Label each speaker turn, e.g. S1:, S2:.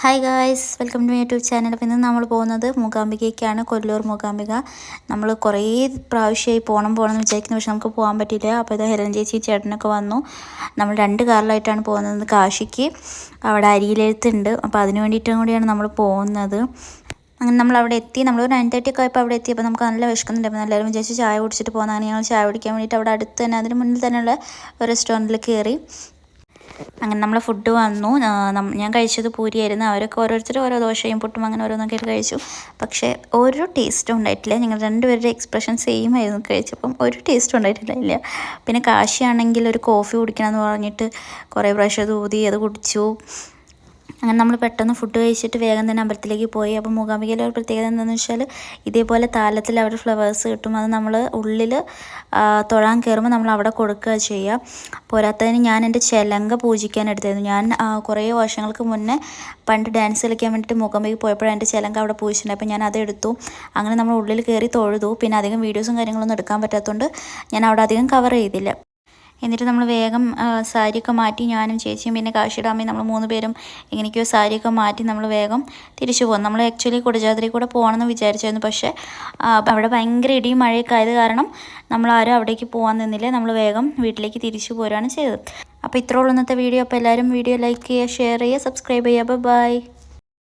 S1: Hi guys, welcome to my YouTube channel. അപ്പോൾ ഇന്ന് നമ്മൾ പോകുന്നത് മൂകാംബികയ്ക്കാണ്. കൊല്ലൂർ മൂകാംബിക. നമ്മൾ കുറേ പ്രാവശ്യമായി പോകണം എന്ന് വിചാരിക്കുന്നു, പക്ഷെ നമുക്ക് പോകാൻ പറ്റിയില്ല. അപ്പോൾ ഇത് ഹെലൻ ചേച്ചി ചേട്ടനൊക്കെ വന്നു. നമ്മൾ 2 കാറിലായിട്ടാണ് പോകുന്നത് കാശിക്ക്. അവിടെ അരിയിലെഴുത്തുണ്ട്, അപ്പോൾ അതിന് വേണ്ടിയിട്ടും കൂടിയാണ് നമ്മൾ പോകുന്നത്. അങ്ങനെ നമ്മൾ അവിടെ എത്തി. നമ്മൾ 9:30 ഒക്കെ ആയപ്പോൾ അവിടെ എത്തി. അപ്പോൾ നമുക്ക് നല്ല വിശക്കുന്നുണ്ട്. അപ്പോൾ എല്ലാവരും വിചാരിച്ച് ചായ കുടിച്ചിട്ട് പോകുന്നതാണ്. ഞങ്ങൾ ചായ കുടിക്കാൻ വേണ്ടിയിട്ട് അവിടെ അടുത്ത് തന്നെ, അതിന് മുന്നിൽ തന്നെയുള്ള ഒരു റെസ്റ്റോറൻറ്റിൽ കയറി. അങ്ങനെ നമ്മളെ ഫുഡ് വന്നു. ഞാൻ കഴിച്ചത് പൂരിയായിരുന്നു. അവരൊക്കെ ഓരോരുത്തരും ഓരോ ദോശയും പുട്ടും അങ്ങനെ ഓരോന്നൊക്കെ കഴിച്ചു. പക്ഷേ ഒരു ടേസ്റ്റും ഉണ്ടായിട്ടില്ല. ഞങ്ങൾ രണ്ടുപേരുടെ എക്സ്പ്രഷൻ സെയിം ആയിരുന്നു കഴിച്ചപ്പം. ഒരു ടേസ്റ്റും ഉണ്ടായിട്ടില്ല. പിന്നെ കാശിയാണെങ്കിൽ ഒരു കോഫി കുടിക്കണം പറഞ്ഞിട്ട് കുറേ പ്രാവശ്യം ഊതി അത് കുടിച്ചു. അങ്ങനെ നമ്മൾ പെട്ടെന്ന് ഫുഡ് കഴിച്ചിട്ട് വേഗം തന്നെ അമ്പലത്തിലേക്ക് പോയി. അപ്പോൾ മൂകാംബികയിലെ ഒരു പ്രത്യേകത എന്താണെന്ന് വെച്ചാൽ, ഇതേപോലെ താലത്തിൽ അവർ ഫ്ലവേഴ്സ് കിട്ടും. അത് നമ്മൾ ഉള്ളിൽ തൊഴാൻ കയറുമ്പോൾ നമ്മൾ അവിടെ കൊടുക്കുക ചെയ്യുക. പോരാത്തതിന് ഞാൻ എൻ്റെ ചെലങ്ക പൂജിക്കാൻ എടുത്തായിരുന്നു. ഞാൻ കുറേ വർഷങ്ങൾക്ക് മുന്നേ പണ്ട് ഡാൻസ് കളിക്കാൻ വേണ്ടിയിട്ട് മൂകാംബികയിൽ പോയപ്പോഴാണ് എൻ്റെ ചെലങ്ക അവിടെ പൂജിച്ചിട്ടുണ്ട്. അപ്പോൾ ഞാൻ അതെടുത്തു. അങ്ങനെ നമ്മൾ ഉള്ളിൽ കയറി തൊഴുതു. പിന്നെ അധികം വീഡിയോസും കാര്യങ്ങളൊന്നും എടുക്കാൻ പറ്റാത്തതുകൊണ്ട് ഞാൻ അവിടെ അധികം കവർ ചെയ്തില്ല. എന്നിട്ട് നമ്മൾ വേഗം സാരിയൊക്കെ മാറ്റി, ഞാനും ചേച്ചിയും പിന്നെ കാശിയുടെ അമ്മയും നമ്മൾ 3 പേരും എങ്ങനെയൊക്കെയോ സാരിയൊക്കെ മാറ്റി നമ്മൾ വേഗം തിരിച്ചു പോകും. നമ്മൾ ആക്ച്വലി കുടജാദ്രി കൂടെ പോകണമെന്ന് വിചാരിച്ചായിരുന്നു. പക്ഷേ അവിടെ ഭയങ്കര ഇടിയും മഴയൊക്കെ ആയത് കാരണം നമ്മളാരും അവിടേക്ക് പോകാൻ നിന്നില്ല. നമ്മൾ വേഗം വീട്ടിലേക്ക് തിരിച്ചു പോരുകയാണ് ചെയ്തത്. അപ്പോൾ ഇത്രയുള്ള ഇന്നത്തെ വീഡിയോ. അപ്പോൾ എല്ലാവരും വീഡിയോ ലൈക്ക് ചെയ്യുക, ഷെയർ ചെയ്യുക, സബ്സ്ക്രൈബ് ചെയ്യുക. ബൈ.